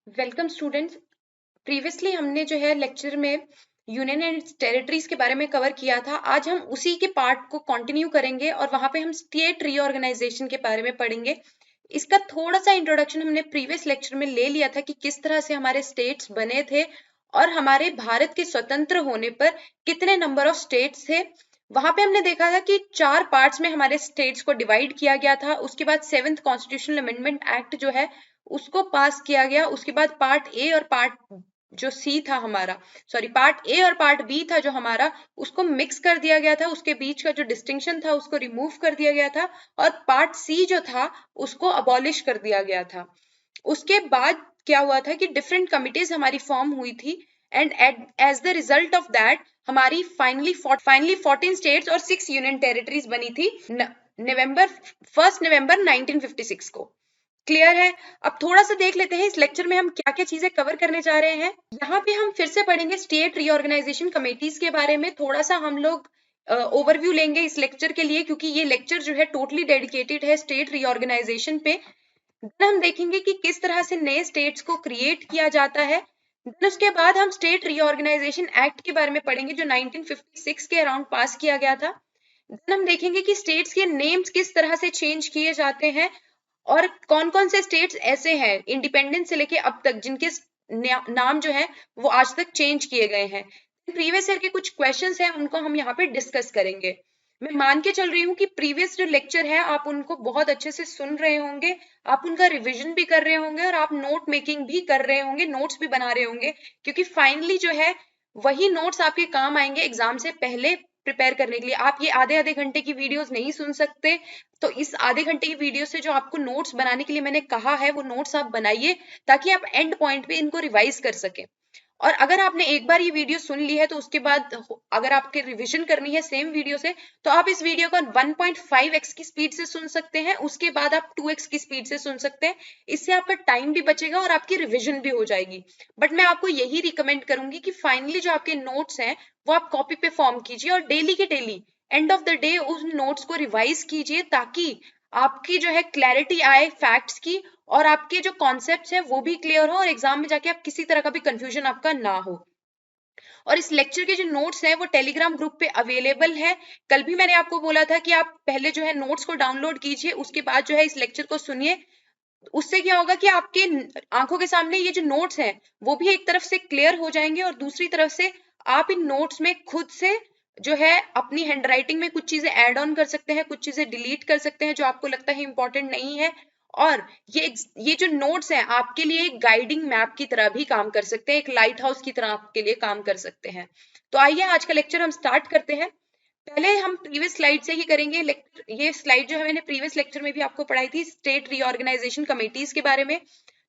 Welcome students. Previously हमने जो है लेक्चर में यूनियन एंड टेरिटरीज के बारे में कवर किया था। आज हम उसी के पार्ट को कंटिन्यू करेंगे और वहां पे हम स्टेट रीऑर्गेनाइजेशन के बारे में पढ़ेंगे। इसका थोड़ा सा इंट्रोडक्शन हमने प्रीवियस लेक्चर में ले लिया था कि किस तरह से हमारे स्टेट्स बने थे और हमारे भारत के स्वतंत्र होने पर कितने नंबर ऑफ स्टेट्स थे। वहां पे हमने देखा था कि 4 पार्ट्स में हमारे स्टेट्स को डिवाइड किया गया था। उसके बाद 7th कॉन्स्टिट्यूशनल अमेंडमेंट एक्ट जो है उसको पास किया गया। उसके बाद पार्ट ए और पार्ट जो सी था हमारा, सॉरी पार्ट ए और पार्ट बी था जो हमारा, उसको मिक्स कर दिया गया था। उसके बीच का जो डिस्टिंक्शन था उसको रिमूव कर दिया गया था और पार्ट सी जो था उसको अबॉलिश कर दिया गया था। उसके बाद क्या हुआ था कि डिफरेंट कमिटीज हमारी फॉर्म हुई थी and as the result of that हमारी फाइनली 14 स्टेट्स और 6 यूनियन टेरिटरीज बनी थी नवंबर 1956 को। क्लियर है? अब थोड़ा सा देख लेते हैं इस लेक्चर में हम क्या क्या चीजें कवर करने जा रहे हैं। यहाँ पे हम फिर से पढ़ेंगे स्टेट रीऑर्गेनाइजेशन कमेटीज के बारे में। थोड़ा सा हम लोग ओवरव्यू लेंगे इस लेक्चर के लिए, क्योंकि ये लेक्चर जो है टोटली डेडिकेटेड है स्टेट रीऑर्गेनाइजेशन पे। देन हम देखेंगे कि किस तरह से नए स्टेट्स को क्रिएट किया जाता है। देन उसके बाद हम स्टेट रीऑर्गेनाइजेशन एक्ट के बारे में पढ़ेंगे जो 1956 के अराउंड पास किया गया था। देन हम देखेंगे कि स्टेट्स के नेम्स किस तरह से चेंज किए जाते हैं और कौन कौन से स्टेट्स ऐसे हैं इंडिपेंडेंस से लेके अब तक जिनके नाम जो है वो आज तक चेंज किए गए हैं। प्रीवियस ईयर के कुछ क्वेश्चंस हैं उनको हम यहाँ पे डिस्कस करेंगे। मैं मान के चल रही हूँ कि प्रीवियस जो लेक्चर है आप उनको बहुत अच्छे से सुन रहे होंगे, आप उनका रिवीजन भी कर रहे होंगे और आप नोट मेकिंग भी कर रहे होंगे, नोट्स भी बना रहे होंगे, क्योंकि फाइनली जो है वही नोट्स आपके काम आएंगे एग्जाम से पहले प्रिपेयर करने के लिए। आप ये आधे आधे घंटे की वीडियोस नहीं सुन सकते, तो इस आधे घंटे की वीडियो से जो आपको नोट्स बनाने के लिए मैंने कहा है वो नोट्स आप बनाइए ताकि आप एंड पॉइंट पे इनको रिवाइज कर सके। और अगर आपने एक बार ये वीडियो सुन ली है तो उसके बाद अगर आपके रिवीजन करनी है सेम वीडियो से तो आप इस वीडियो को 1.5x की स्पीड से सुन सकते हैं, उसके बाद आप 2x की स्पीड से सुन सकते हैं। इससे आपका टाइम भी बचेगा और आपकी रिवीजन भी हो जाएगी। बट मैं आपको यही रिकमेंड करूंगी कि फाइनली जो आपके नोट्स हैं वो आप कॉपी पे फॉर्म कीजिए और डेली के daily end of the day उन नोट्स को रिवाइज कीजिए ताकि आपकी जो है क्लैरिटी आए फैक्ट्स की और आपके जो कॉन्सेप्ट्स हैं वो भी क्लियर हो और एग्जाम में जाके आप किसी तरह का भी कंफ्यूजन आपका ना हो। और इस लेक्चर के जो नोट्स हैं वो टेलीग्राम ग्रुप पे अवेलेबल है। कल भी मैंने आपको बोला था कि आप पहले जो है नोट्स को डाउनलोड कीजिए, उसके बाद जो है इस लेक्चर को सुनिए। उससे क्या होगा कि आपके आंखों के सामने ये जो नोट्स हैं वो भी एक तरफ से क्लियर हो जाएंगे और दूसरी तरफ से आप इन नोट्स में खुद से जो है अपनी हैंडराइटिंग में कुछ चीजें ऐड ऑन कर सकते हैं, कुछ चीजें डिलीट कर सकते हैं जो आपको लगता है इंपॉर्टेंट नहीं है। और ये जो नोट्स हैं आपके लिए एक गाइडिंग मैप की तरह भी काम कर सकते हैं, एक लाइट हाउस की तरह आपके लिए काम कर सकते हैं। तो आइए आज का लेक्चर हम स्टार्ट करते हैं। पहले हम प्रीवियस स्लाइड से ही करेंगे। ये स्लाइड जो है मैंने प्रीवियस लेक्चर में भी आपको पढ़ाई थी स्टेट रीऑर्गेनाइजेशन कमेटीज के बारे में।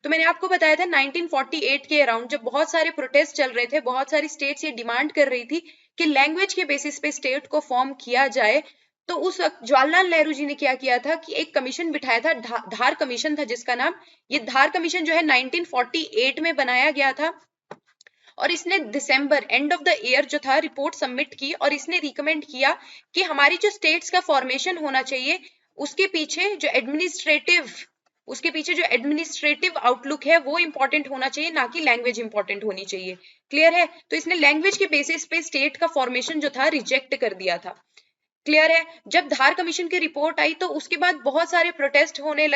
तो मैंने आपको बताया था 1948 के अराउंड जब बहुत सारे प्रोटेस्ट चल रहे थे, बहुत सारी स्टेट्स ये डिमांड कर रही थी कि लैंग्वेज के बेसिस पे स्टेट को फॉर्म किया जाए। तो उस वक्त जवाहरलाल नेहरू जी ने क्या किया था कि एक कमीशन बिठाया था, धार कमीशन था जिसका नाम। ये धार कमीशन जो है 1948 में बनाया गया था और इसने दिसंबर एंड ऑफ द ईयर जो था रिपोर्ट सबमिट की और इसने रिकमेंड किया कि हमारी जो स्टेट्स का फॉर्मेशन होना चाहिए उसके पीछे जो एडमिनिस्ट्रेटिव आउटलुक है वो इंपॉर्टेंट होना चाहिए, ना कि लैंग्वेज इंपॉर्टेंट होनी चाहिए। क्लियर है? तो इसने लैंग्वेज के बेसिस पे स्टेट का फॉर्मेशन जो था रिजेक्ट कर दिया था। क्लियर है? जब धार कमीशन की रिपोर्ट आई तो उसके बाद बहुत सारे प्रोटेस्ट होने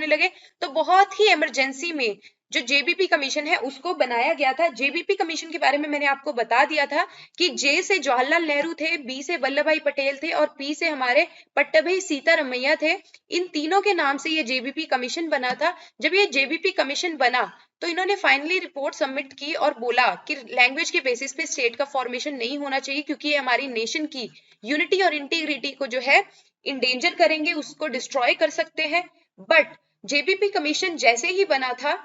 लगे, तो बहुत ही इमरजेंसी में जो जेबीपी कमीशन है उसको बनाया गया था। जेबीपी कमीशन के बारे में मैंने आपको बता दिया था कि जे से जवाहरलाल नेहरू थे, बी से वल्लभ भाई पटेल थे और पी से हमारे पट्टभी सीतारमैया थे। इन तीनों के नाम से ये जेबीपी कमीशन बना था। जब ये जेबीपी कमीशन बना तो इन्होंने फाइनली रिपोर्ट सबमिट की और बोला कि लैंग्वेज के बेसिस पे स्टेट का फॉर्मेशन नहीं होना चाहिए, क्योंकि ये हमारी नेशन की यूनिटी और इंटीग्रिटी को जो है इंडेंजर करेंगे, उसको डिस्ट्रॉय कर सकते हैं। बट जेबीपी कमीशन जैसे ही बना था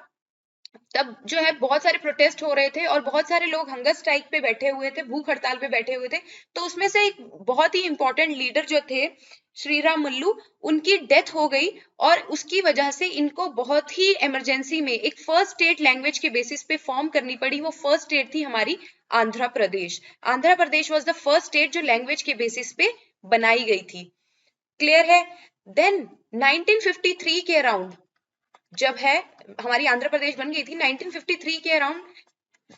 तब जो है बहुत सारे प्रोटेस्ट हो रहे थे और बहुत सारे लोग हंगर स्ट्राइक पे बैठे हुए थे, भूख हड़ताल पे बैठे हुए थे। तो उसमें से एक बहुत ही इंपॉर्टेंट लीडर जो थे श्रीराम मल्लू, उनकी डेथ हो गई और उसकी वजह से इनको बहुत ही इमरजेंसी में एक फर्स्ट स्टेट लैंग्वेज के बेसिस पे फॉर्म करनी पड़ी। वो फर्स्ट स्टेट थी हमारी Andhra Pradesh. Andhra Pradesh was the first state जो लैंग्वेज के बेसिस पे बनाई गई थी। क्लियर है? देन 1953 के अराउंड जब है हमारी आंध्र प्रदेश बन गई थी 1953 के अराउंड,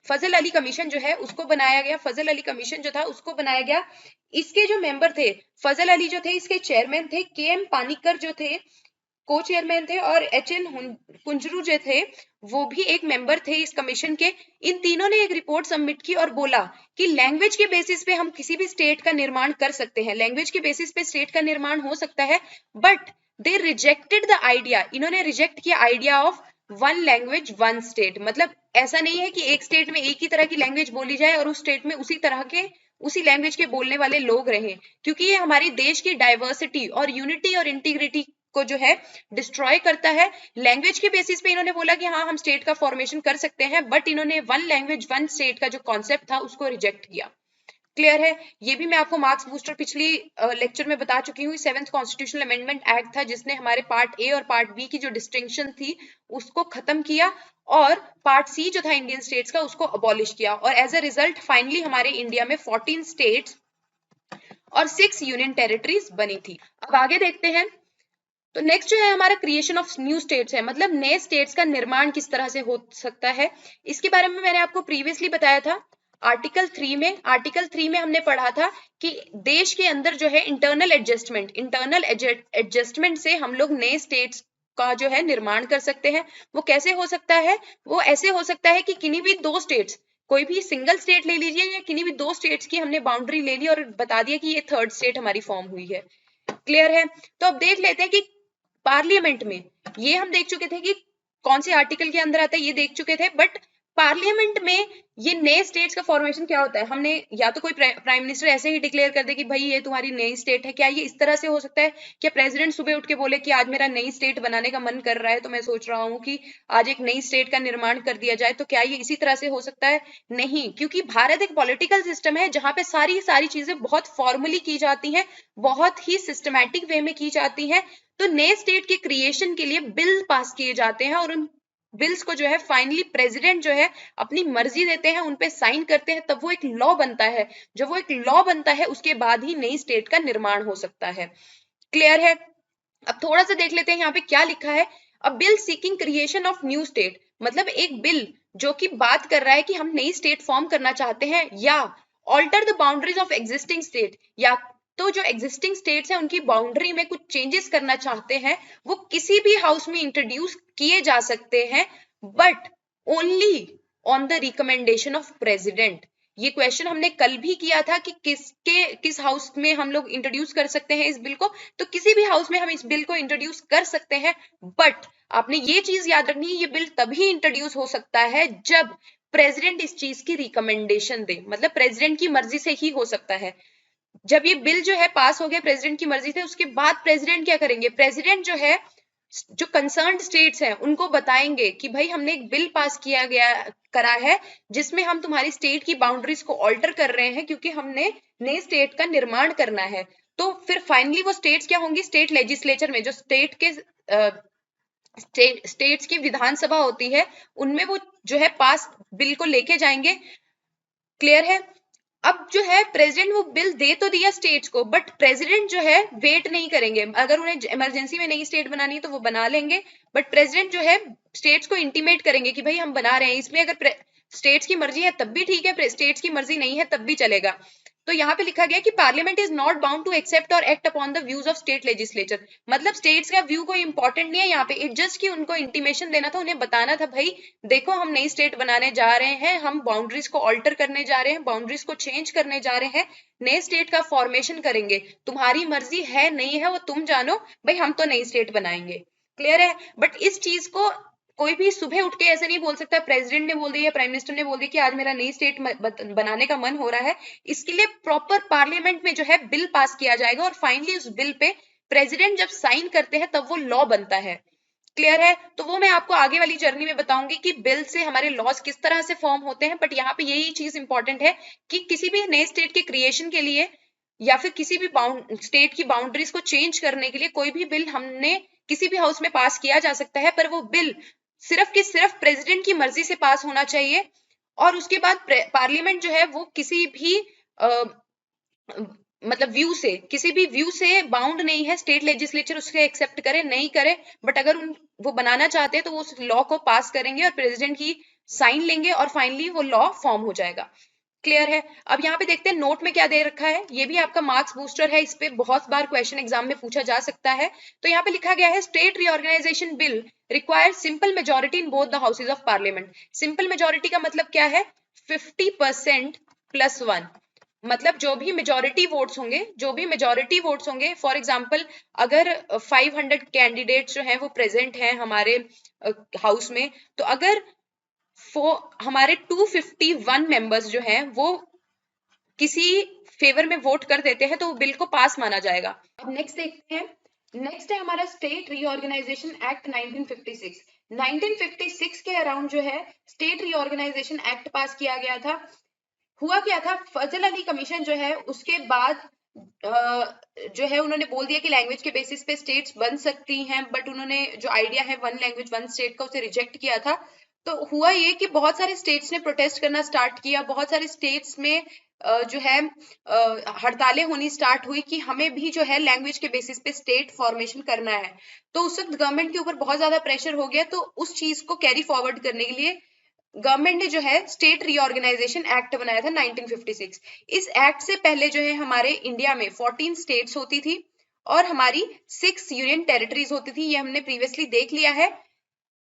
फजल अली कमीशन जो है उसको बनाया गया। फजल अली कमीशन जो था उसको बनाया गया। इसके जो मेंबर थे, फजल अली जो थे इसके चेयरमैन थे, के एम पानिकर जो थे को चेयरमैन थे, और एच एन कुंजरू जो थे वो भी एक मेंबर थे इस कमीशन के। इन तीनों ने एक रिपोर्ट सबमिट की और बोला कि लैंग्वेज के बेसिस पे हम किसी भी स्टेट का निर्माण कर सकते हैं, लैंग्वेज के बेसिस पे स्टेट का निर्माण हो सकता है, but they rejected the idea, इन्होंने रिजेक्ट किया idea of one language one state. मतलब ऐसा नहीं है कि एक स्टेट में एक ही तरह की लैंग्वेज बोली जाए और उस स्टेट में उसी तरह के उसी लैंग्वेज के बोलने वाले लोग रहे, क्योंकि ये हमारे देश की डाइवर्सिटी और यूनिटी और इंटीग्रिटी को जो है डिस्ट्रॉय करता है। लैंग्वेज के बेसिस पे इन्होंने बोला कि हाँ हम स्टेट का फॉर्मेशन कर सकते हैं, बट इन्होंने वन लैंग्वेज वन स्टेट का जो कॉन्सेप्ट था उसको रिजेक्ट किया। क्लियर है? ये भी मैं आपको मार्क्स बूस्टर पिछली लेक्चर में बता चुकी हूँ। 7th कॉन्स्टिट्यूशनल अमेंडमेंट एक्ट था जिसने हमारे पार्ट ए और पार्ट बी की जो डिस्टिंक्शन थी उसको खत्म किया, और पार्ट सी जो था इंडियन स्टेट्स का उसको अबॉलिश किया, और एज अ रिजल्ट फाइनली हमारे इंडिया में 14 स्टेट्स और 6 यूनियन टेरिटरीज बनी थी। अब आगे देखते हैं। तो नेक्स्ट जो है हमारा क्रिएशन ऑफ न्यू स्टेट्स है, मतलब नए स्टेट्स का निर्माण किस तरह से हो सकता है, इसके बारे में मैंने आपको प्रीवियसली बताया था। आर्टिकल 3 में हमने पढ़ा था कि देश के अंदर जो है इंटरनल एडजस्टमेंट से हम लोग नए स्टेट्स का जो है निर्माण कर सकते हैं। वो कैसे हो सकता है? वो ऐसे हो सकता है कि किन्हीं भी दो स्टेट्स, कोई भी सिंगल स्टेट ले लीजिए या किन्हीं भी दो स्टेट्स की हमने बाउंड्री ले ली और बता दिया कि ये थर्ड स्टेट हमारी फॉर्म हुई है। क्लियर है? तो अब देख लेते हैं कि पार्लियामेंट में, ये हम देख चुके थे कि कौन से आर्टिकल के अंदर आता है, ये देख चुके थे, बट पार्लियामेंट में ये नए स्टेट्स का फॉर्मेशन क्या होता है? हमने या तो कोई प्राइम मिनिस्टर ऐसे ही डिक्लेयर कर दे कि भाई ये तुम्हारी नई स्टेट है, क्या ये इस तरह से हो सकता है? क्या प्रेसिडेंट सुबह उठ के बोले कि आज मेरा नई स्टेट बनाने का मन कर रहा है, तो मैं सोच रहा हूँ कि आज एक नई स्टेट का निर्माण कर दिया जाए, तो क्या ये इसी तरह से हो सकता है? नहीं, क्योंकि भारत एक पॉलिटिकल सिस्टम है जहां पे सारी सारी चीजें बहुत फॉर्मली की जाती हैं, बहुत ही सिस्टमैटिक वे में की जाती हैं। तो नए स्टेट के क्रिएशन के लिए बिल पास किए जाते हैं, और उन बिल्स को जो है फाइनली प्रेसिडेंट जो है अपनी मर्जी देते हैं, उन पे साइन करते हैं, तब वो एक लॉ बनता है। जब वो एक लॉ बनता है उसके बाद ही नई स्टेट का निर्माण हो सकता है। क्लियर है? अब थोड़ा सा देख लेते हैं यहाँ पे क्या लिखा है। अ bill seeking creation of new state, मतलब एक बिल जो कि बात कर रहा है कि हम नई स्टेट फॉर्म करना चाहते हैं, या alter the boundaries of existing state, या तो जो एग्जिस्टिंग स्टेट्स हैं उनकी बाउंड्री में कुछ चेंजेस करना चाहते हैं, वो किसी भी हाउस में इंट्रोड्यूस किए जा सकते हैं, but only on the recommendation of president. ये क्वेश्चन हमने कल भी किया था कि किस हाउस में हम लोग इंट्रोड्यूस कर सकते हैं इस बिल को, तो किसी भी हाउस में हम इस बिल को इंट्रोड्यूस कर सकते हैं, बट आपने ये चीज याद रखनी है, ये बिल तभी इंट्रोड्यूस हो सकता है जब प्रेसिडेंट इस चीज की रिकमेंडेशन दे, मतलब प्रेसिडेंट की मर्जी से ही हो सकता है। जब ये बिल जो है पास हो गया प्रेसिडेंट की मर्जी से, उसके बाद प्रेसिडेंट क्या करेंगे? प्रेसिडेंट जो है जो कंसर्न स्टेट्स हैं उनको बताएंगे कि भाई हमने एक बिल पास किया गया करा है जिसमें हम तुम्हारी स्टेट की बाउंड्रीज को ऑल्टर कर रहे हैं, क्योंकि हमने नए स्टेट का निर्माण करना है। तो फिर फाइनली वो स्टेट्स क्या होंगी? स्टेट लेजिस्लेचर में जो स्टेट्स की विधानसभा होती है उनमें वो जो है पास बिल को लेके जाएंगे। क्लियर है? अब जो है प्रेसिडेंट वो बिल दे तो दिया स्टेट्स को, बट प्रेसिडेंट जो है वेट नहीं करेंगे। अगर उन्हें इमरजेंसी में नई स्टेट बनानी है तो वो बना लेंगे, बट प्रेसिडेंट जो है स्टेट्स को इंटीमेट करेंगे कि भाई हम बना रहे हैं। इसमें अगर स्टेट्स की मर्जी है तब भी ठीक है, स्टेट्स की मर्जी नहीं है तब भी चलेगा। तो यहाँ पे लिखा गया कि parliament is not bound to accept और act upon the views of state legislature, मतलब स्टेट्स का व्यू कोई इंपॉर्टेंट नहीं है यहाँ पे, इट जस्ट कि उनको इंटीमेशन देना था, उन्हें बताना था भाई देखो हम नई स्टेट बनाने जा रहे हैं, हम बाउंड्रीज को ऑल्टर करने जा रहे हैं, बाउंड्रीज को चेंज करने जा रहे हैं, नए स्टेट का फॉर्मेशन करेंगे, तुम्हारी मर्जी है नहीं है वो तुम जानो, भाई हम तो नई स्टेट बनाएंगे। क्लियर है? बट इस चीज को कोई भी सुबह उठ के ऐसे नहीं बोल सकता, प्रेसिडेंट ने बोल दिया, प्राइम मिनिस्टर ने बोल दिया कि आज मेरा नई स्टेट बनाने का मन हो रहा है। इसके लिए प्रॉपर पार्लियामेंट में जो है बिल पास किया जाएगा, और फाइनली उस बिल पे प्रेसिडेंट जब साइन करते हैं तब वो लॉ बनता है। क्लियर है? तो वो मैं आपको आगे वाली जर्नी में बताऊंगी कि बिल से हमारे लॉज किस तरह से फॉर्म होते हैं, बट यहाँ पे यही चीज इंपॉर्टेंट है कि किसी भी नए स्टेट के क्रिएशन के लिए या फिर किसी भी स्टेट की बाउंड्रीज को चेंज करने के लिए कोई भी बिल हमने किसी भी हाउस में पास किया जा सकता है, पर वो बिल सिर्फ कि सिर्फ प्रेसिडेंट की मर्जी से पास होना चाहिए, और उसके बाद पार्लियामेंट जो है वो किसी भी मतलब व्यू से, किसी भी व्यू से बाउंड नहीं है, स्टेट लेजिस्लेचर उसके एक्सेप्ट करे नहीं करे, बट अगर वो बनाना चाहते हैं तो वो उस लॉ को पास करेंगे और प्रेसिडेंट की साइन लेंगे और फाइनली वो लॉ फॉर्म हो जाएगा। क्लियर है। अब यहाँ पे देखते हैं नोट में क्या दे रखा है, ये भी आपका मार्क्स बूस्टर है, इस पे बहुत बार क्वेश्चन एग्जाम में पूछा जा सकता है। तो यहाँ पे लिखा गया है state reorganisation bill require simple majority in both the houses of parliament. Simple majority का मतलब क्या है, 50% प्लस 1, मतलब जो भी मेजोरिटी वोट्स होंगे, जो भी मेजोरिटी वोट्स होंगे, फॉर एग्जांपल अगर 500 कैंडिडेट्स जो हैं वो प्रेजेंट हैं हमारे हाउस में, तो अगर हमारे 251 मेंबर्स जो हैं वो किसी फेवर में वोट कर देते हैं तो बिल को पास माना जाएगा। अब नेक्स्ट देखते हैं, नेक्स्ट है हमारा स्टेट रीऑर्गेनाइजेशन एक्ट 1956। 1956 के अराउंड जो है स्टेट रीऑर्गेनाइजेशन एक्ट पास किया गया था। हुआ क्या था, फजल अली कमीशन जो है उसके बाद जो है उन्होंने बोल दिया कि लैंग्वेज के बेसिस पे स्टेट्स बन सकती हैं, बट उन्होंने जो आइडिया है वन लैंग्वेज वन स्टेट का उसे रिजेक्ट किया था। तो हुआ ये कि बहुत सारे स्टेट्स ने प्रोटेस्ट करना स्टार्ट किया, बहुत सारे स्टेट्स में जो है हड़तालें होनी स्टार्ट हुई कि हमें भी जो है लैंग्वेज के बेसिस पे स्टेट फॉर्मेशन करना है। तो उस वक्त गवर्नमेंट के ऊपर बहुत ज्यादा प्रेशर हो गया, तो उस चीज को कैरी फॉरवर्ड करने के लिए गवर्नमेंट ने जो है स्टेट रीऑर्गेनाइजेशन एक्ट बनाया था 1956। इस एक्ट से पहले जो है हमारे इंडिया में 14 स्टेट्स होती थी और हमारी 6 यूनियन टेरिटरीज होती थी, ये हमने प्रीवियसली देख लिया है।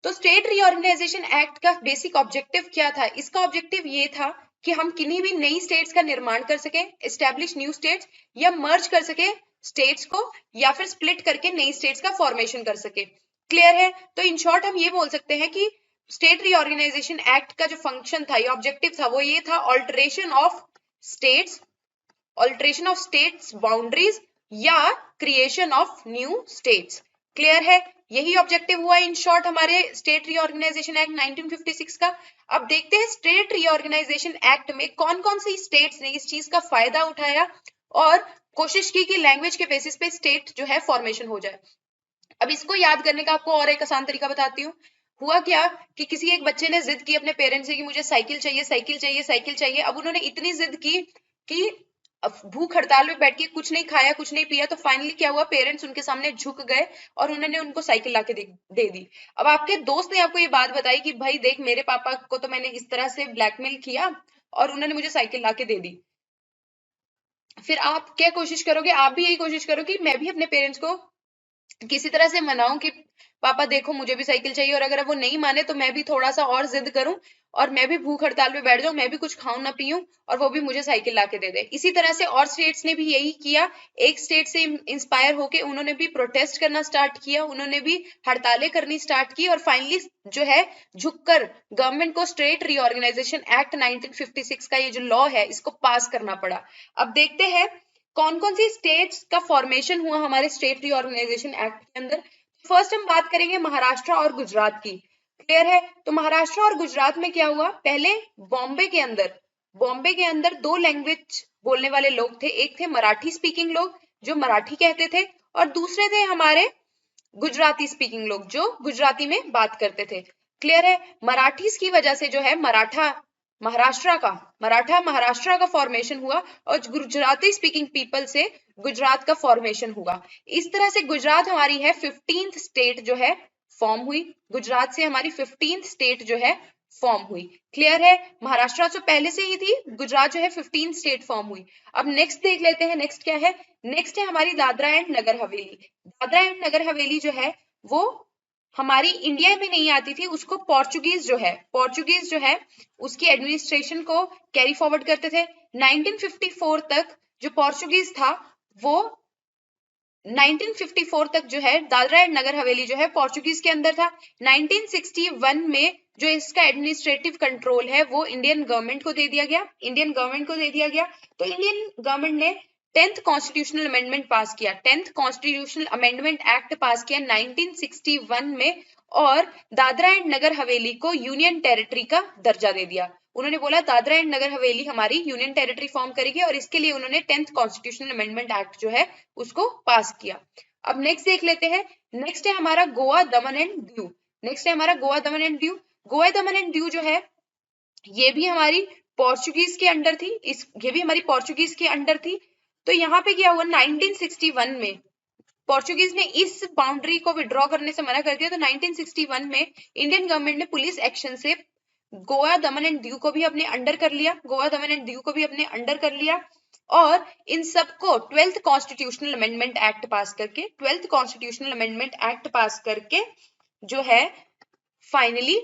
तो स्टेट रीऑर्गेनाइजेशन एक्ट का बेसिक ऑब्जेक्टिव क्या था, इसका ऑब्जेक्टिव ये था कि हम किन्हीं भी नई स्टेट्स का निर्माण कर सके, एस्टेब्लिश न्यू स्टेट्स, या मर्ज कर सके स्टेट्स को, या फिर स्प्लिट करके नई स्टेट्स का फॉर्मेशन कर सके। क्लियर है। तो इन शॉर्ट हम ये बोल सकते हैं कि स्टेट रीऑर्गेनाइजेशन एक्ट का जो फंक्शन था, ये ऑब्जेक्टिव था, वो ये था alteration of states, alteration of states boundaries या creation of new states. Clear है, यही ऑब्जेक्टिव हुआ इन शॉर्ट हमारे स्टेट रीऑर्गेनाइजेशन एक्ट 1956 का। अब देखते हैं स्टेट रीऑर्गेनाइजेशन एक्ट में कौन कौन सी स्टेट्स ने इस चीज का फायदा उठाया और कोशिश की कि लैंग्वेज के बेसिस पे स्टेट जो है फॉर्मेशन हो जाए। अब इसको याद करने का आपको और एक आसान तरीका बताती हूँ। हुआ क्या कि किसी एक बच्चे ने जिद की अपने पेरेंट्स से कि मुझे साइकिल चाहिए, साइकिल चाहिए, साइकिल चाहिए। अब उन्होंने इतनी जिद की कि भूख हड़ताल में बैठ के कुछ नहीं खाया, कुछ नहीं पिया, तो फाइनली क्या हुआ, पेरेंट्स उनके सामने झुक गए और उन्होंने उनको साइकिल लाके दे दी। अब आपके दोस्त ने आपको ये बात बताई कि भाई देख, मेरे पापा को तो मैंने इस तरह से ब्लैकमेल किया और उन्होंने मुझे साइकिल लाके दे दी। फिर आप क्या कोशिश करोगे, आप भी यही कोशिश करो कि मैं भी अपने पेरेंट्स को किसी तरह से मनाऊं कि पापा देखो मुझे भी साइकिल चाहिए, और अगर वो नहीं माने तो मैं भी थोड़ा सा और जिद करूं और मैं भी भूख हड़ताल पे बैठ जाऊं, मैं भी कुछ खाऊं ना पीऊं और वो भी मुझे साइकिल लाके दे दे। इसी तरह से और स्टेट्स ने भी यही किया, एक स्टेट से इंस्पायर होके उन्होंने भी प्रोटेस्ट करना स्टार्ट किया, उन्होंने भी हड़तालें करनी स्टार्ट की और फाइनली जो है झुककर गवर्नमेंट को स्टेट रीऑर्गेनाइजेशन एक्ट 1956 का ये जो लॉ है इसको पास करना पड़ा। अब देखते हैं कौन कौन सी स्टेट्स का फॉर्मेशन हुआ हमारे स्टेट रीऑर्गेनाइजेशन एक्ट के अंदर। फर्स्ट हम बात करेंगे महाराष्ट्र और गुजरात की। क्लियर है। तो महाराष्ट्र और गुजरात में क्या हुआ, पहले बॉम्बे के अंदर दो लैंग्वेज बोलने वाले लोग थे, एक थे मराठी स्पीकिंग लोग जो मराठी कहते थे, और दूसरे थे हमारे गुजराती स्पीकिंग लोग जो गुजराती में बात करते थे। क्लियर है। मराठी की वजह से जो है मराठा महाराष्ट्र का फॉर्मेशन हुआ और गुजराती स्पीकिंग पीपल से गुजरात का फॉर्मेशन हुआ। इस तरह से गुजरात हमारी है 15th स्टेट जो है फॉर्म हुई, गुजरात से हमारी 15th स्टेट जो है फॉर्म हुई। क्लियर है। महाराष्ट्र तो पहले से ही थी, गुजरात जो है 15th स्टेट फॉर्म हुई। अब नेक्स्ट देख लेते हैं, नेक्स्ट क्या है, नेक्स्ट है हमारी दादरा एंड नगर हवेली। दादरा एंड नगर हवेली जो है वो हमारी इंडिया में नहीं आती थी, उसको पोर्चुगीज जो है उसकी एडमिनिस्ट्रेशन को कैरी फॉरवर्ड करते थे। 1954 तक जो पोर्चुगीज था वो 1954 तक जो है दादरा एंड नगर हवेली जो है पोर्चुगीज के अंदर था। 1961 में जो इसका एडमिनिस्ट्रेटिव कंट्रोल है वो इंडियन गवर्नमेंट को दे दिया गया, तो इंडियन गवर्नमेंट ने 10th कॉन्स्टिट्यूशनल अमेंडमेंट पास किया, 10th कॉन्स्टिट्यूशनल अमेंडमेंट एक्ट पास किया 1961 में, और दादरा एंड नगर हवेली को यूनियन टेरिटरी का दर्जा दे दिया। उन्होंने बोला दादरा एंड नगर हवेली हमारी यूनियन टेरिटरी फॉर्म करेगी और इसके लिए उन्होंने 10th कॉन्स्टिट्यूशनल अमेंडमेंट एक्ट जो है उसको पास किया। अब नेक्स्ट देख लेते हैं, नेक्स्ट है हमारा गोवा दमन and Diu. Goa Daman and Diu जो है ये भी हमारी पोर्चुगीज के अंडर थी, ये भी हमारी पोर्चुगीज के अंडर थी। तो यहाँ पे क्या हुआ, 1961 में पोर्चुगीज ने इस बाउंड्री को विड्रॉ करने से मना कर दिया। तो 1961 में इंडियन गवर्नमेंट ने पुलिस एक्शन से गोवा, दमन एंड दीव को भी अपने अंडर कर लिया, गोवा, दमन एंड दीव को भी अपने अंडर कर लिया, और इन सबको 12th कॉन्स्टिट्यूशनल अमेंडमेंट एक्ट पास करके, 12th कॉन्स्टिट्यूशनल अमेंडमेंट एक्ट पास करके जो है फाइनली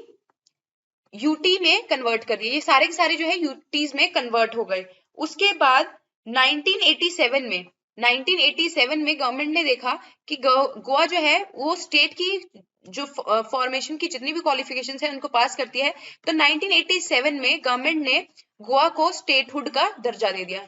यूटी में कन्वर्ट कर दिए। ये सारे के सारे जो है यूटीज में कन्वर्ट हो गए। उसके बाद 1987 में गवर्नमेंट ने देखा कि गोवा जो है वो स्टेट की जो फॉर्मेशन की जितनी भी क्वालिफिकेशंस है उनको पास करती है। तो 1987 में गवर्नमेंट ने गोवा को स्टेटहुड का दर्जा दे दिया,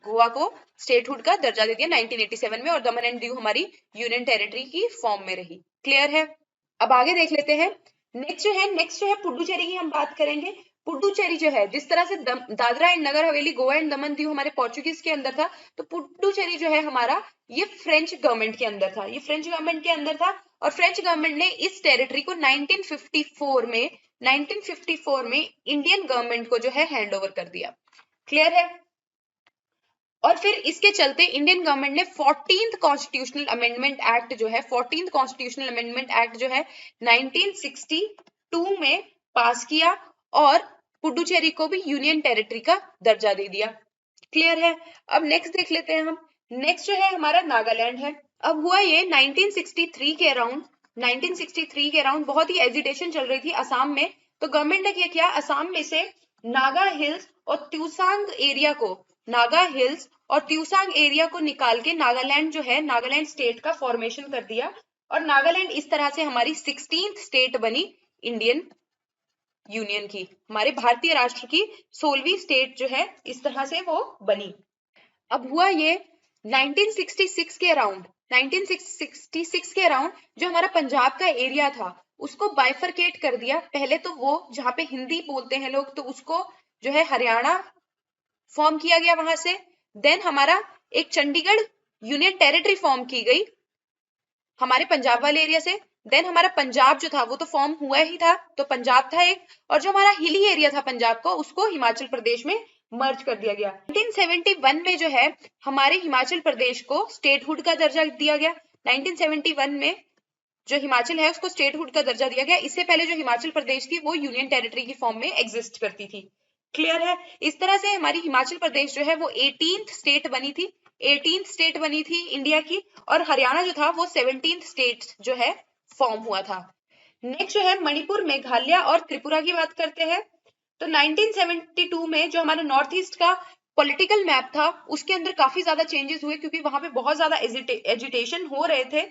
गोवा को स्टेटहुड का दर्जा दे दिया 1987 में, और दमन एंड दीव हमारी यूनियन टेरिटरी की फॉर्म में रही। क्लियर है? अब आगे देख लेते हैं। नेक्स्ट जो है पुडुचेरी की हम बात करेंगे। पुडुचेरी जो है, जिस तरह से दादरा एंड नगर हवेली, गोवा एंड दमन दीव हमारे पोर्चुगीज के अंदर था, तो पुडुचेरी जो है हमारा ये फ्रेंच गवर्नमेंट के अंदर था, ये फ्रेंच गवर्नमेंट के अंदर था। और फ्रेंच गवर्नमेंट ने इस टेरिटरी को 1954 में इंडियन गवर्नमेंट को जो है हैंड ओवर कर दिया। क्लियर है? और फिर इसके चलते इंडियन गवर्नमेंट ने 14th कॉन्स्टिट्यूशनल अमेंडमेंट एक्ट जो है, 14th कॉन्स्टिट्यूशनल अमेंडमेंट एक्ट जो है 1962 में पास किया, और पुडुचेरी को भी यूनियन टेरिटरी का दर्जा दे दिया। क्लियर है? अब नेक्स्ट देख लेते हैं हम। नेक्स्ट जो है हमारा नागालैंड है। अब हुआ ये 1963 के अराउंड, 1963 के अराउंड बहुत ही एजिटेशन चल रही थी असम में। तो गवर्नमेंट ने क्या किया, असम में से नागा हिल्स और त्यूसांग एरिया को, नागा हिल्स और त्यूसांग एरिया को निकाल के नागालैंड जो है, नागालैंड स्टेट का फॉर्मेशन कर दिया। और नागालैंड इस तरह से हमारी 16th स्टेट बनी इंडियन यूनियन की, हमारे भारतीय राष्ट्र की 16वीं स्टेट जो है इस तरह से वो बनी। अब हुआ ये 1966 के अराउंड, 1966 के अराउंड जो हमारा पंजाब का एरिया था उसको बाइफरकेट कर दिया। पहले तो वो जहां पे हिंदी बोलते हैं लोग, तो उसको जो है हरियाणा फॉर्म किया गया वहां से। देन हमारा एक चंडीगढ़ यूनियन टेरिटरी फॉर्म की गई हमारे पंजाब वाले एरिया से। देन हमारा पंजाब जो था वो तो फॉर्म हुआ ही था, तो पंजाब था एक, और जो हमारा हिली एरिया था पंजाब को, उसको हिमाचल प्रदेश में मर्ज कर दिया गया। 1971 में जो है हमारे हिमाचल प्रदेश को स्टेटहुड का दर्जा दिया गया। 1971 में जो हिमाचल है उसको स्टेटहुड का दर्जा दिया गया। इससे पहले जो हिमाचल प्रदेश थी वो यूनियन टेरिटरी की फॉर्म में एग्जिस्ट करती थी। क्लियर है? इस तरह से हमारी हिमाचल प्रदेश जो है वो 18th स्टेट बनी थी, 18th स्टेट बनी थी इंडिया की, और हरियाणा जो था वो 17th स्टेट जो है फॉर्म हुआ था। नेक्स्ट जो है मणिपुर, मेघालय और त्रिपुरा की बात करते हैं। तो 1972 में जो हमारा नॉर्थ ईस्ट का पॉलिटिकल मैप था उसके अंदर काफी ज्यादा चेंजेस हुए, क्योंकि वहां पे बहुत ज्यादा एजिटेशन हो रहे थे।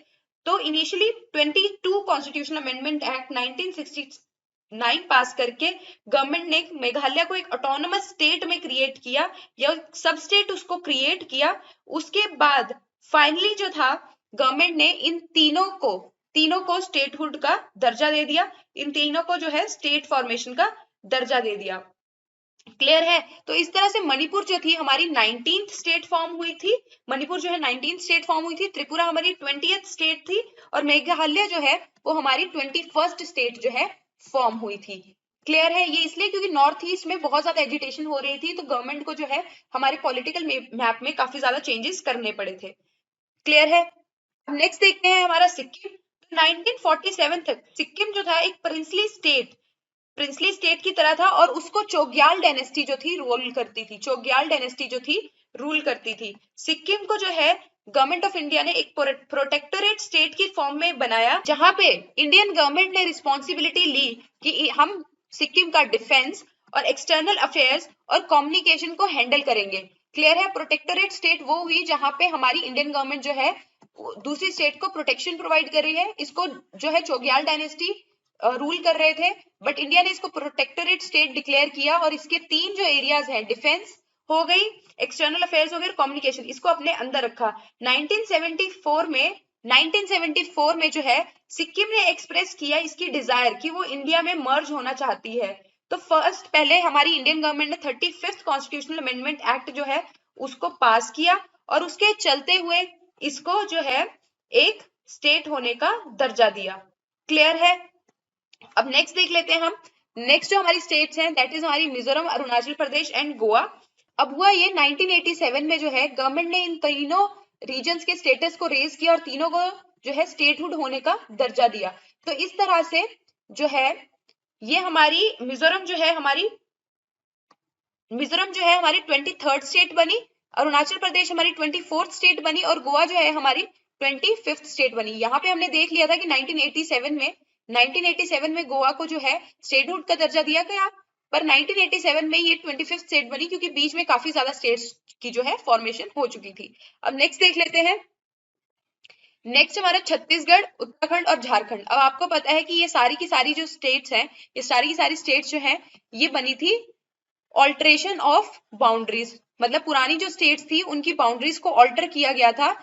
तो इनिशियली 22 कॉन्स्टिट्यूशनल अमेंडमेंट एक्ट 1969 पास करके गवर्नमेंट ने मेघालय को एक ऑटोनोमस स्टेट में क्रिएट किया, या सब स्टेट उसको क्रिएट किया। उसके बाद फाइनली जो था गवर्नमेंट ने इन तीनों को स्टेटहुड का दर्जा दे दिया, इन तीनों को जो है स्टेट फॉर्मेशन का दर्जा दे दिया। क्लियर है? तो इस तरह से मणिपुर जो थी हमारी 19th स्टेट फॉर्म हुई थी, मणिपुर जो है 19th स्टेट फॉर्म हुई थी, त्रिपुरा हमारी 20th स्टेट थी, और मेघालय जो है वो हमारी 21st स्टेट जो है फॉर्म हुई थी। क्लियर है? ये इसलिए क्योंकि नॉर्थ ईस्ट में बहुत ज्यादा एजिटेशन हो रही थी, तो गवर्नमेंट को जो है हमारे पॉलिटिकल मैप में काफी ज्यादा चेंजेस करने पड़े थे। क्लियर है? नेक्स्ट देखते हैं हमारा सिक्किम। 1947 तक सिक्किम जो था एक प्रिंसली स्टेट की तरह था, और उसको चोग्याल डायनेस्टी जो थी रूल करती थी, चोग्याल डायनेस्टी जो थी रूल करती थी। सिक्किम को जो है गवर्नमेंट ऑफ इंडिया ने एक प्रोटेक्टोरेट स्टेट की फॉर्म में बनाया, जहां पे इंडियन गवर्नमेंट ने रिस्पॉन्सिबिलिटी ली कि हम सिक्किम का डिफेंस और एक्सटर्नल अफेयर्स और कम्युनिकेशन को हैंडल करेंगे। क्लियर है? प्रोटेक्टोरेट स्टेट वो हुई जहां पे हमारी इंडियन गवर्नमेंट जो है दूसरी स्टेट को प्रोटेक्शन प्रोवाइड कर रही है। इसको जो है चोग्याल डायनेस्टी रूल कर रहे थे, बट इंडिया ने इसको प्रोटेक्टोरेट स्टेट डिक्लेयर किया, और इसके 3 जो एरियाज हैं, डिफेंस हो गई, एक्सटर्नल अफेयर्स हो गए, कम्युनिकेशन, इसको अपने अंदर रखा। 1974 में जो है सिक्किम ने एक्सप्रेस किया इसकी डिजायर कि वो इंडिया में मर्ज होना चाहती है। तो फर्स्ट पहले हमारी इंडियन गवर्नमेंट ने 35th कॉन्स्टिट्यूशनल अमेंडमेंट एक्ट जो है उसको पास किया, और उसके चलते हुए इसको जो है एक स्टेट होने का दर्जा दिया। क्लियर है? अब नेक्स्ट देख लेते हैं हम। नेक्स्ट जो हमारी स्टेट्स हैं दैट इज हमारी मिजोरम, अरुणाचल प्रदेश एंड गोवा। अब हुआ ये 1987 में जो है गवर्नमेंट ने इन तीनों रीजन्स के स्टेटस को रेज किया और तीनों को जो है स्टेटहुड होने का दर्जा दिया। तो इस तरह से जो है ये हमारी मिजोरम जो है हमारी 23rd स्टेट बनी, अरुणाचल प्रदेश हमारी 24th स्टेट बनी और गोवा जो है हमारी 25th स्टेट बनी। यहाँ पे हमने देख लिया था कि 1987 में गोवा को जो है स्टेटहुड का दर्जा दिया गया, पर 1987 में ये 25th स्टेट बनी क्योंकि बीच में काफी ज्यादा स्टेट्स की जो है फॉर्मेशन हो चुकी थी। अब नेक्स्ट देख लेते हैं। नेक्स्ट हमारा छत्तीसगढ़, उत्तराखंड और झारखंड। अब आपको पता है कि ये सारी की सारी जो स्टेट्स हैं, ये सारी की सारी स्टेट्स जो है ये बनी थी ऑल्टरेशन ऑफ बाउंड्रीज, मतलब पुरानी जो स्टेट्स थी उनकी बाउंड्रीज को ऑल्टर किया गया था,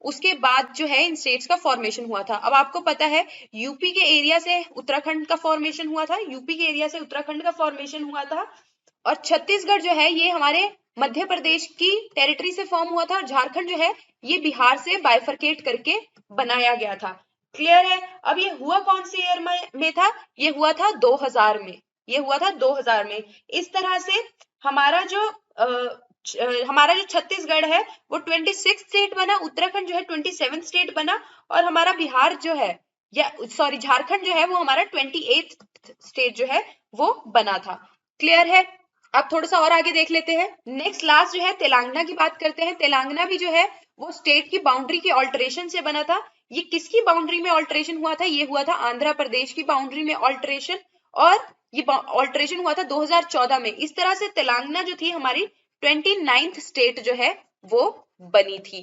उसके बाद जो है इन स्टेट्स का फॉर्मेशन हुआ था। अब आपको पता है यूपी के एरिया से उत्तराखंड का फॉर्मेशन हुआ था, यूपी के एरिया से उत्तराखंड का फॉर्मेशन हुआ था, और छत्तीसगढ़ जो है ये हमारे मध्य प्रदेश की टेरिटरी से फॉर्म हुआ था, और झारखंड जो है ये बिहार से बाइफरकेट करके बनाया गया था। क्लियर है? अब ये हुआ कौन से ईयर में था? ये हुआ था 2000 में, ये हुआ था 2000 में। इस तरह से हमारा जो छत्तीसगढ़ है वो 26 स्टेट बना, उत्तराखंड जो है 27 स्टेट बना, और हमारा बिहार जो है या सॉरी झारखंड जो है वो हमारा 28 स्टेट जो है वो बना था। क्लियर है? अब थोड़ा सा और आगे देख लेते हैं। नेक्स्ट लास्ट जो है तेलंगाना की बात करते हैं। तेलंगाना भी जो है वो स्टेट की बाउंड्री की ऑल्टरेशन से बना था। ये किसकी बाउंड्री में ऑल्टरेशन हुआ था? ये हुआ था आंध्र प्रदेश की बाउंड्री में ऑल्टरेशन, और ये ऑल्टरेशन हुआ था 2014 में। इस तरह से तेलंगाना जो थी हमारी 29th स्टेट जो है वो बनी थी।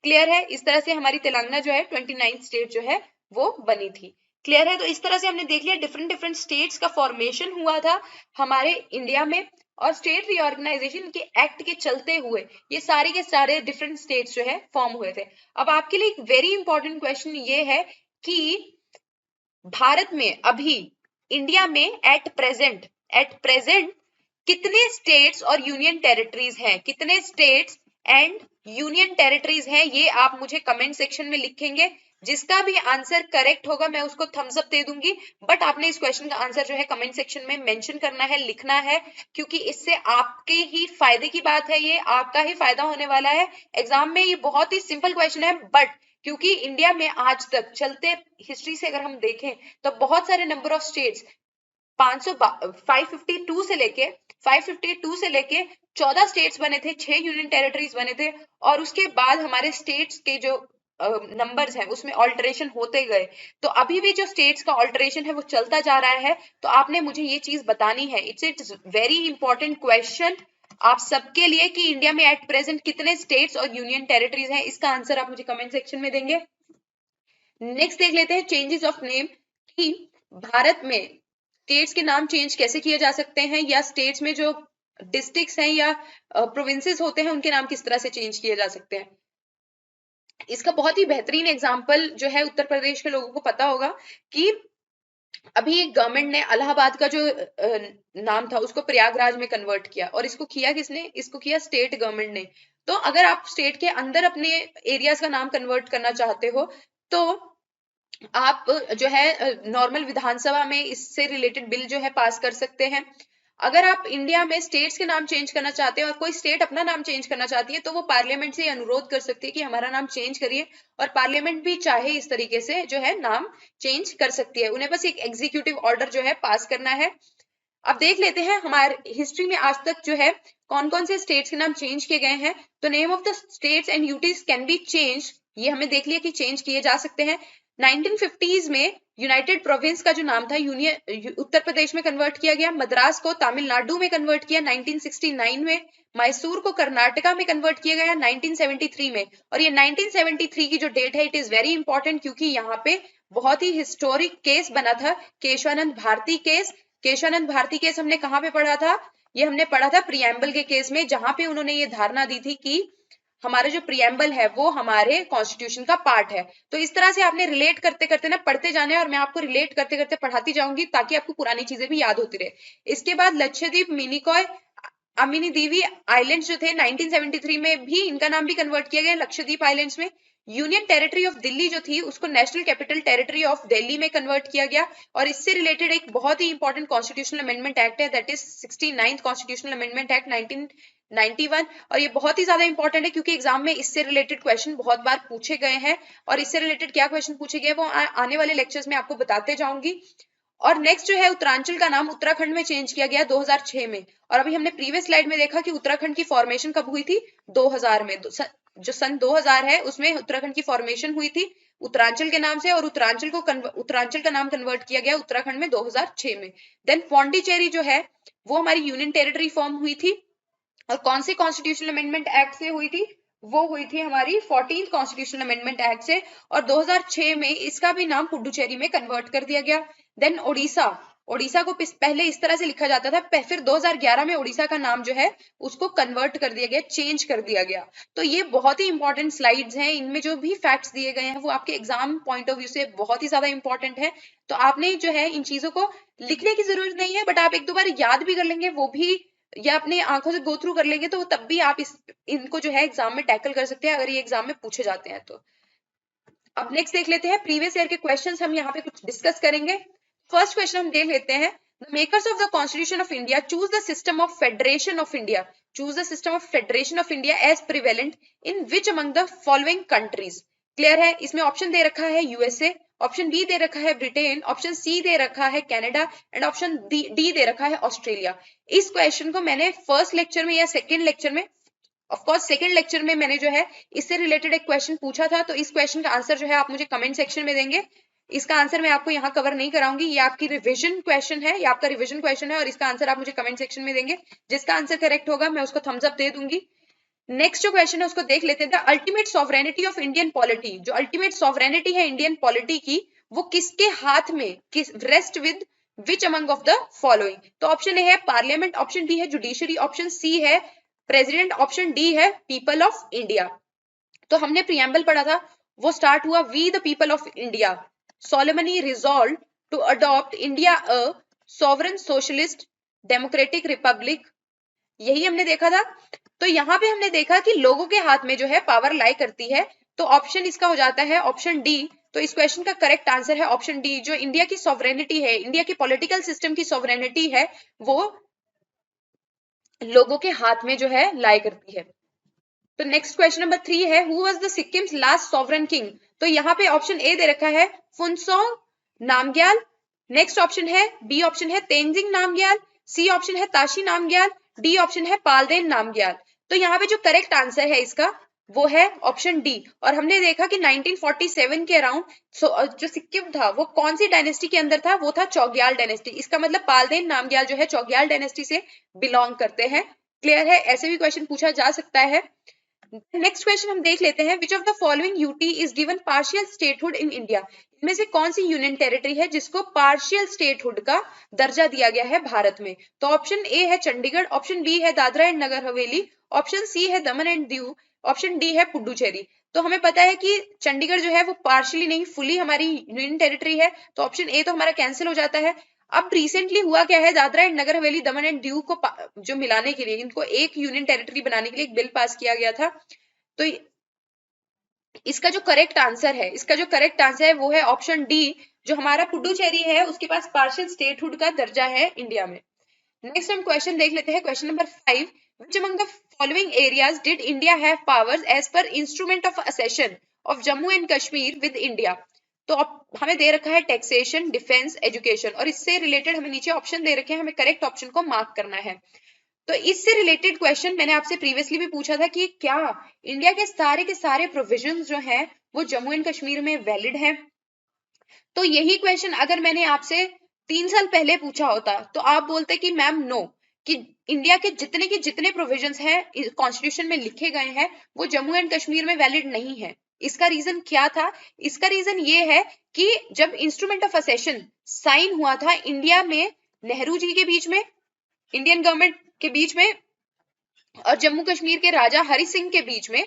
क्लियर है? इस तरह से हमारी तेलंगाना जो है 29th स्टेट जो है वो बनी थी। क्लियर है? तो इस तरह से हमने देख लिया डिफरेंट स्टेट्स का फॉर्मेशन हुआ था हमारे इंडिया में, और स्टेट रीऑर्गेनाइजेशन के एक्ट के चलते हुए ये सारे के सारे डिफरेंट स्टेट्स जो है फॉर्म हुए थे। अब आपके लिए एक वेरी इंपॉर्टेंट क्वेश्चन ये है कि भारत में अभी इंडिया में एट प्रेजेंट कितने स्टेट्स और यूनियन टेरिटरीज हैं? कितने स्टेट्स एंड यूनियन टेरिटरीज हैं? ये आप मुझे कमेंट सेक्शन में लिखेंगे। जिसका भी आंसर करेक्ट होगा मैं उसको थम्स अप दे दूंगी, बट आपने इस क्वेश्चन का आंसर जो है कमेंट सेक्शन में मेंशन करना है, लिखना है, क्योंकि इससे आपके ही फायदे की बात है, ये आपका ही फायदा होने वाला है। एग्जाम में ये बहुत ही सिंपल क्वेश्चन है, बट क्योंकि इंडिया में आज तक चलते हिस्ट्री से अगर हम देखें तो बहुत सारे नंबर ऑफ स्टेट्स 552 से लेके 14 स्टेट्स बने थे, 6 यूनियन टेरिटरीज बने थे, और उसके बाद हमारे स्टेट्स के जो नंबर्स हैं उसमें ऑल्टरेशन होते गए। तो अभी भी जो स्टेट्स का ऑल्टरेशन है वो चलता जा रहा है, तो आपने मुझे ये चीज बतानी है। इट्स वेरी इंपॉर्टेंट क्वेश्चन आप सबके लिए कि इंडिया में एट प्रेजेंट कितने स्टेट्स और यूनियन टेरिटरीज हैं, इसका आंसर आप मुझे कमेंट सेक्शन में देंगे। नेक्स्ट देख लेते हैं चेंजेस ऑफ नेम, कि भारत में स्टेट्स के नाम चेंज कैसे किए जा सकते हैं, या स्टेट्स में जो डिस्ट्रिक्ट्स हैं या प्रोविंसेस होते हैं उनके नाम किस तरह से चेंज किए जा सकते हैं। इसका बहुत ही बेहतरीन एग्जाम्पल जो है उत्तर प्रदेश के लोगों को पता होगा कि अभी गवर्नमेंट ने इलाहाबाद का जो नाम था उसको प्रयागराज में कन्वर्ट किया, और इसको किया किसने? इसको किया स्टेट गवर्नमेंट ने। तो अगर आप स्टेट के अंदर अपने एरियाज का नाम कन्वर्ट करना चाहते हो तो आप जो है नॉर्मल विधानसभा में इससे रिलेटेड बिल जो है पास कर सकते हैं। अगर आप इंडिया में स्टेट्स के नाम चेंज करना चाहते हैं और कोई स्टेट अपना नाम चेंज करना चाहती है तो वो पार्लियामेंट से अनुरोध कर सकती है कि हमारा नाम चेंज करिए, और पार्लियामेंट भी चाहे इस तरीके से जो है नाम चेंज कर सकती है। उन्हें बस एक एग्जीक्यूटिव ऑर्डर जो है पास करना है। अब देख लेते हैं हमारे हिस्ट्री में आज तक जो है कौन कौन से स्टेट्स के नाम चेंज किए गए हैं। तो name of the states and UTs can be change, ये हमने देख लिया कि चेंज किए जा सकते हैं। 1950s में यूनाइटेड प्रोविंस का जो नाम था यूनियन उत्तर प्रदेश में कन्वर्ट किया गया, मद्रास को तमिलनाडु में कन्वर्ट किया 1969 में, मैसूर को कर्नाटका में कन्वर्ट किया गया 1973 में। और ये 1973 की जो डेट है इट इज वेरी इंपॉर्टेंट, क्योंकि यहाँ पे बहुत ही हिस्टोरिक केस बना था, केशवानंद भारती केस। केशवानंद भारती केस हमने कहाँ पे पढ़ा था? ये हमने पढ़ा था प्रियम्बल के केस में, जहां पे उन्होंने ये धारणा दी थी कि हमारा जो प्रियम्बल है वो हमारे कॉन्स्टिट्यूशन का पार्ट है। तो इस तरह से आपने रिलेट करते करते ना पढ़ते जाना है, और मैं आपको रिलेट करते करते पढ़ाती जाऊंगी ताकि आपको पुरानी चीजें भी याद होती रहे। इसके बाद लक्षद्वीप, मिनिकॉय, अमिनी दीवी आइलैंड्स जो थे 1973 में भी इनका नाम भी कन्वर्ट किया गया लक्षद्वीप आइलैंड्स में। यूनियन टेरिटरी ऑफ दिल्ली जो थी उसको national capital territory of Delhi में कन्वर्ट किया गया। और इससे रिलेटेड एक बहुत ही इंपॉर्टेंट कॉन्स्टिट्यूशनल अमेंडमेंट एक्ट है, that is 69th constitutional amendment act 1991। और ये बहुत ही ज्यादा इंपॉर्टेंट है क्योंकि एग्जाम में इससे रिलेटेड क्वेश्चन बहुत बार पूछे गए हैं, और इससे रिलेटेड क्या क्वेश्चन पूछे गए वो आने वाले लेक्चर्स में आपको बताते जाऊंगी। और नेक्स्ट जो है, उत्तरांचल का नाम उत्तराखंड में चेंज किया गया 2006 में। और अभी हमने प्रीवियस स्लाइड में देखा कि उत्तराखंड की फॉर्मेशन कब हुई थी, 2000 में। जो सन 2000 है उसमें उत्तराखंड की फॉर्मेशन हुई थी उत्तरांचल के नाम से, और उत्तरांचल का नाम कन्वर्ट किया गया उत्तराखंड में 2006 में। देन पौंडीचेरी जो है वो हमारी यूनियन टेरिटरी फॉर्म हुई थी, और कौन से कॉन्स्टिट्यूशनल अमेंडमेंट एक्ट से हुई थी, वो हुई थी हमारी 14th कॉन्स्टिट्यूशनल अमेंडमेंट एक्ट से, और 2006 में इसका भी नाम पुडुचेरी में कन्वर्ट कर दिया गया। देन ओडिशा को पहले इस तरह से लिखा जाता था, फिर 2011 में ओडिशा का नाम जो है उसको कन्वर्ट कर दिया गया, चेंज कर दिया गया। तो ये बहुत ही इंपॉर्टेंट स्लाइड्स हैं, इनमें जो भी फैक्ट्स दिए गए हैं वो आपके एग्जाम पॉइंट ऑफ व्यू से बहुत ही ज्यादा इंपॉर्टेंट है। तो आपने जो है इन चीजों को लिखने की जरूरत नहीं है, बट आप एक दो बार याद भी कर लेंगे वो भी, या अपने आंखों से गो थ्रू कर लेंगे तो तब भी आप इनको जो है एग्जाम में टैकल कर सकते हैं अगर ये एग्जाम में पूछे जाते हैं तो। अब नेक्स्ट देख लेते हैं प्रीवियस ईयर के क्वेश्चंस, हम यहाँ पे कुछ डिस्कस करेंगे। फर्स्ट क्वेश्चन हम देख लेते हैं, the makers of the constitution of India choose the system of federation of India, choose the system of federation of India as prevalent in which among the following countries. Clear है, इसमें option दे रखा है USA, option B दे रखा है Britain, option C दे रखा है Canada, and option D दे रखा है ऑस्ट्रेलिया। इस क्वेश्चन को मैंने फर्स्ट लेक्चर में या सेकेंड लेक्चर में, ऑफ कोर्स सेकंड लेक्चर में मैंने जो है इससे रिलेटेड एक क्वेश्चन पूछा था, तो इस क्वेश्चन का आंसर जो है आप मुझे कमेंट सेक्शन में देंगे। इसका आंसर मैं आपको यहाँ कवर नहीं कराऊंगी, ये आपकी रिवीजन क्वेश्चन है, ये आपका रिवीजन क्वेश्चन है, और इसका आंसर आप मुझे कमेंट सेक्शन में देंगे। जिसका आंसर करेक्ट होगा मैं उसको थम्स अप दे दूंगी। नेक्स्ट जो क्वेश्चन है उसको देख लेते हैं, the ultimate sovereignty of Indian polity, जो अल्टीमेट सॉवरेनिटी है इंडियन पॉलिटी की वो किसके हाथ में, किस rest with which among of the following. तो ऑप्शन ए है पार्लियामेंट, ऑप्शन बी है जुडिशरी, ऑप्शन सी है प्रेसिडेंट, ऑप्शन डी है पीपल ऑफ इंडिया। तो हमने प्रियम्बल पढ़ा था, वो स्टार्ट हुआ we the people of India solemnly resolved to adopt India a sovereign socialist democratic republic, यही हमने देखा था। तो यहाँ पे हमने देखा कि लोगों के हाथ में जो है पावर लाई करती है, तो ऑप्शन इसका हो जाता है ऑप्शन डी। तो इस क्वेश्चन का करेक्ट आंसर है ऑप्शन डी, जो इंडिया की सॉवरेनिटी है, इंडिया की पॉलिटिकल सिस्टम की सॉवरेनिटी है वो लोगों के हाथ में जो है लाई करती है। तो नेक्स्ट क्वेश्चन नंबर 3 है, who was the Sikkim's last sovereign king. तो यहाँ पे ऑप्शन ए दे रखा है फुनसोंग नामग्याल, नेक्स्ट ऑप्शन है बी ऑप्शन है तेंजिंग नामग्याल, सी ऑप्शन है ताशी नामग्याल, डी ऑप्शन है पालदेन नामग्याल। तो यहाँ पे जो करेक्ट आंसर है इसका वो है ऑप्शन डी। और हमने देखा कि 1947 के अराउंड जो सिक्किम था वो कौन सी डायनेस्टी के अंदर था, वो था चौग्याल डायनेस्टी। इसका मतलब पालदेन नामग्याल जो है चौग्याल डायनेस्टी से बिलोंग करते हैं। क्लियर है, ऐसे भी क्वेश्चन पूछा जा सकता है। नेक्स्ट क्वेश्चन हम देख लेते हैं, विच of the following UT is given partial statehood in India. इनमें से कौन सी यूनियन टेरिटरी है जिसको पार्शियल स्टेटहुड का दर्जा दिया गया है भारत में। तो ऑप्शन ए है चंडीगढ़, ऑप्शन बी है Dadra and Nagar Haveli, option C है दमन एंड दीव, ऑप्शन डी है पुडुचेरी। तो हमें पता है कि चंडीगढ़ जो है वो पार्शियली नहीं फुली हमारी यूनियन टेरिटरी है, तो ऑप्शन ए तो हमारा कैंसिल हो जाता है। अब रिसेंटली हुआ क्या है, दादरा एंड नगर हवेली दमन एंड दीव को जो मिलाने के लिए, इनको एक यूनियन टेरिटरी बनाने के लिए एक बिल पास किया गया था। तो इसका जो करेक्ट आंसर है वो है ऑप्शन डी, जो हमारा पुडुचेरी है उसके पास पार्शियल स्टेटहुड का दर्जा है इंडिया में। नेक्स्ट हम क्वेश्चन देख लेते हैं, question number 5, which among the following areas did India have powers as per instrument of accession of Jammu and Kashmir with India। तो हमें दे रखा है टैक्सेशन, डिफेंस, एजुकेशन, और इससे रिलेटेड हमें नीचे ऑप्शन दे रखे हैं, हमें करेक्ट ऑप्शन को मार्क करना है। तो इससे रिलेटेड क्वेश्चन मैंने आपसे प्रीवियसली भी पूछा था कि क्या इंडिया के सारे प्रोविजंस जो हैं वो जम्मू एंड कश्मीर में वैलिड हैं। तो यही क्वेश्चन अगर मैंने आपसे 3 साल पहले पूछा होता तो आप बोलते कि मैम नो, कि इंडिया के जितने प्रोविजंस हैं कॉन्स्टिट्यूशन में लिखे गए हैं वो जम्मू एंड कश्मीर में वैलिड नहीं है। इसका रीजन क्या था, इसका रीजन ये है कि जब इंस्ट्रूमेंट ऑफ असेशन साइन हुआ था इंडिया में नेहरू जी के बीच में, इंडियन गवर्नमेंट के बीच में, और जम्मू कश्मीर के राजा हरि सिंह के बीच में,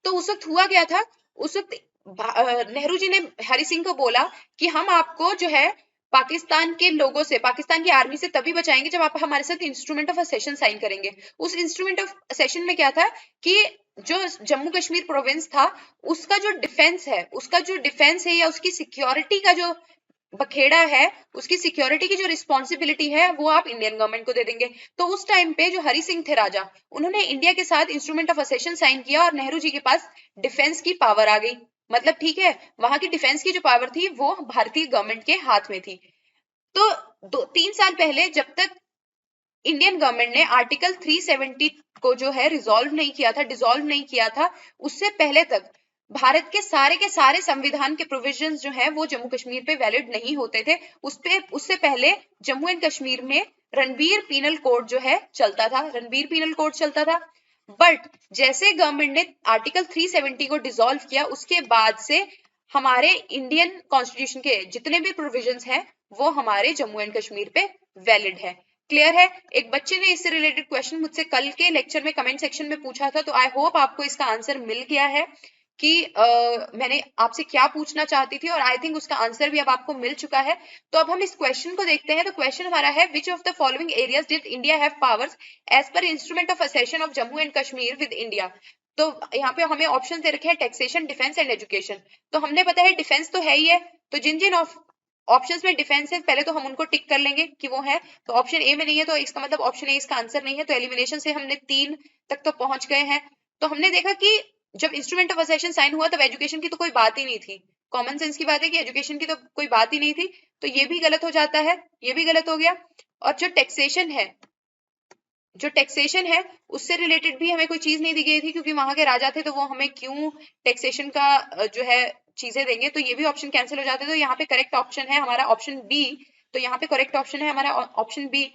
तो उस वक्त हुआ क्या था, उस वक्त नेहरू जी ने हरि सिंह को बोला कि हम आपको जो है पाकिस्तान के लोगों से, पाकिस्तान की आर्मी से तभी बचाएंगे जब आप हमारे साथ इंस्ट्रूमेंट ऑफ असेशन साइन करेंगे। उस इंस्ट्रूमेंट ऑफ असेशन में क्या था कि जो जम्मू कश्मीर प्रोविंस था उसका जो डिफेंस है या उसकी सिक्योरिटी का जो बखेड़ा है, उसकी सिक्योरिटी की जो रिस्पॉन्सिबिलिटी है वो आप इंडियन गवर्नमेंट को दे देंगे। तो उस टाइम पे जो हरि सिंह थे राजा, उन्होंने इंडिया के साथ इंस्ट्रूमेंट ऑफ असेशन साइन किया और नेहरू जी के पास डिफेंस की पावर आ गई। मतलब ठीक है, वहां की डिफेंस की जो पावर थी वो भारतीय गवर्नमेंट के हाथ में थी। तो 3 साल पहले जब तक इंडियन गवर्नमेंट ने आर्टिकल 370 को जो है डिसॉल्व नहीं किया था, उससे पहले तक भारत के सारे संविधान के प्रोविजंस जो है वो जम्मू कश्मीर पे वैलिड नहीं होते थे। उससे पहले जम्मू एंड कश्मीर में रणबीर पीनल कोड जो है चलता था। बट जैसे गवर्नमेंट ने आर्टिकल 370 को डिसॉल्व किया, उसके बाद से हमारे इंडियन कॉन्स्टिट्यूशन के जितने भी प्रोविजंस हैं वो हमारे जम्मू एंड कश्मीर पे वैलिड है। क्लियर है? एक बच्चे ने इससे रिलेटेड क्वेश्चन मुझसे कल के लेक्चर में कमेंट सेक्शन में पूछा था, तो आई होप आपको इसका आंसर मिल गया है कि मैंने आपसे क्या पूछना चाहती थी, और आई थिंक उसका आंसर भी अब आपको मिल चुका है। तो अब हम इस क्वेश्चन को देखते हैं। तो क्वेश्चन हमारा है, which of the following areas did India have powers as per instrument of accession of Jammu and Kashmir with India. तो यहाँ पे हमें ऑप्शन दे रखे हैं टैक्सेशन, डिफेंस एंड एजुकेशन। तो हमने पता है डिफेंस तो है ही है, तो जिन जिन ऑप्शंस में डिफेंस है पहले तो हम उनको टिक कर लेंगे कि वो है। तो ऑप्शन ए में नहीं है तो इसका मतलब ऑप्शन ए इसका आंसर नहीं है। तो एलिमिनेशन से हमने 3 तक तो पहुंच गए हैं। तो हमने देखा कि जब इंस्ट्रूमेंट ऑफ असेशन साइन हुआ तब एजुकेशन की तो कोई बात ही नहीं थी। कॉमन सेंस की बात है कि एजुकेशन की तो कोई बात ही नहीं थी, तो ये भी गलत हो जाता है, ये भी गलत हो गया। और जो टैक्सेशन है उससे रिलेटेड भी हमें कोई चीज नहीं दी गई थी, क्योंकि वहां के राजा थे तो वो हमें क्यों टैक्सेशन का जो है चीजें देंगे। तो ये भी ऑप्शन कैंसिल हो जाते हैं। तो यहाँ पे करेक्ट ऑप्शन है हमारा ऑप्शन बी। तो यहाँ पे करेक्ट ऑप्शन है हमारा ऑप्शन बी।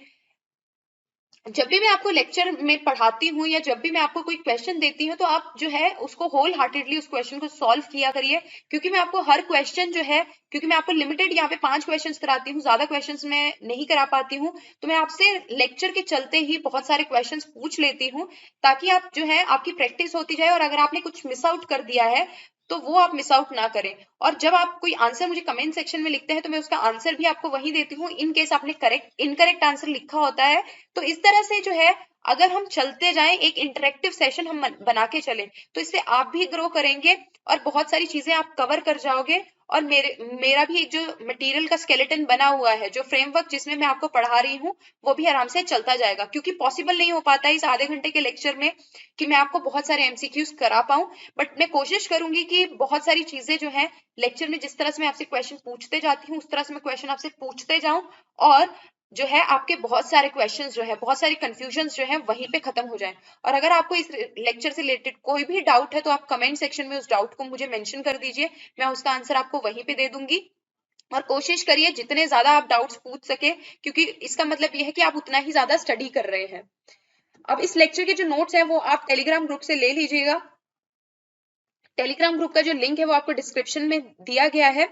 जब भी मैं आपको लेक्चर में पढ़ाती हूँ या जब भी मैं आपको कोई क्वेश्चन देती हूँ, तो आप जो है उसको होल हार्टेडली उस क्वेश्चन को सॉल्व किया करिए, क्योंकि मैं आपको हर क्वेश्चन जो है, क्योंकि मैं आपको लिमिटेड यहाँ पे 5 क्वेश्चंस कराती हूँ, ज्यादा क्वेश्चंस मैं नहीं करा पाती हूँ। तो मैं आपसे लेक्चर के चलते ही बहुत सारे क्वेश्चंस पूछ लेती हूँ, ताकि आप जो है आपकी प्रैक्टिस होती जाए, और अगर आपने कुछ मिस आउट कर दिया है तो वो आप मिस आउट ना करें। और जब आप कोई आंसर मुझे कमेंट सेक्शन में लिखते हैं तो मैं उसका आंसर भी आपको वही देती हूँ, इन केस आपने इनकरेक्ट आंसर लिखा होता है। तो इस तरह से जो है अगर हम चलते जाएं, एक इंटरेक्टिव सेशन हम बना के चले, तो इससे आप भी ग्रो करेंगे और बहुत सारी चीजें आप कवर कर जाओगे। और मेरा भी एक जो मटेरियल का स्केलेटन बना हुआ है, जो फ्रेमवर्क जिसमें मैं आपको पढ़ा रही हूँ, वो भी आराम से चलता जाएगा, क्योंकि पॉसिबल नहीं हो पाता इस आधे घंटे के लेक्चर में कि मैं आपको बहुत सारे एमसीक्यूज करा पाऊं। बट मैं कोशिश करूंगी कि बहुत सारी चीजें जो है लेक्चर में, जिस तरह से मैं आपसे क्वेश्चन पूछते जाती हूँ उस तरह से मैं क्वेश्चन आपसे पूछते जाऊं, और जो है आपके बहुत सारे क्वेश्चंस जो है, बहुत सारी कंफ्यूजन्स जो है वहीं पे खत्म हो जाए। और अगर आपको इस लेक्चर से रिलेटेड कोई भी डाउट है तो आप कमेंट सेक्शन में उस डाउट को मुझे मेंशन कर दीजिए, मैं उसका आंसर आपको वहीं पे दे दूंगी। और कोशिश करिए जितने ज्यादा आप डाउट्स पूछ सके, क्योंकि इसका मतलब ये है कि आप उतना ही ज्यादा स्टडी कर रहे हैं। अब इस लेक्चर के जो नोट्स हैं वो आप टेलीग्राम ग्रुप से ले लीजिएगा। टेलीग्राम ग्रुप का जो लिंक है वो आपको डिस्क्रिप्शन में दिया गया है।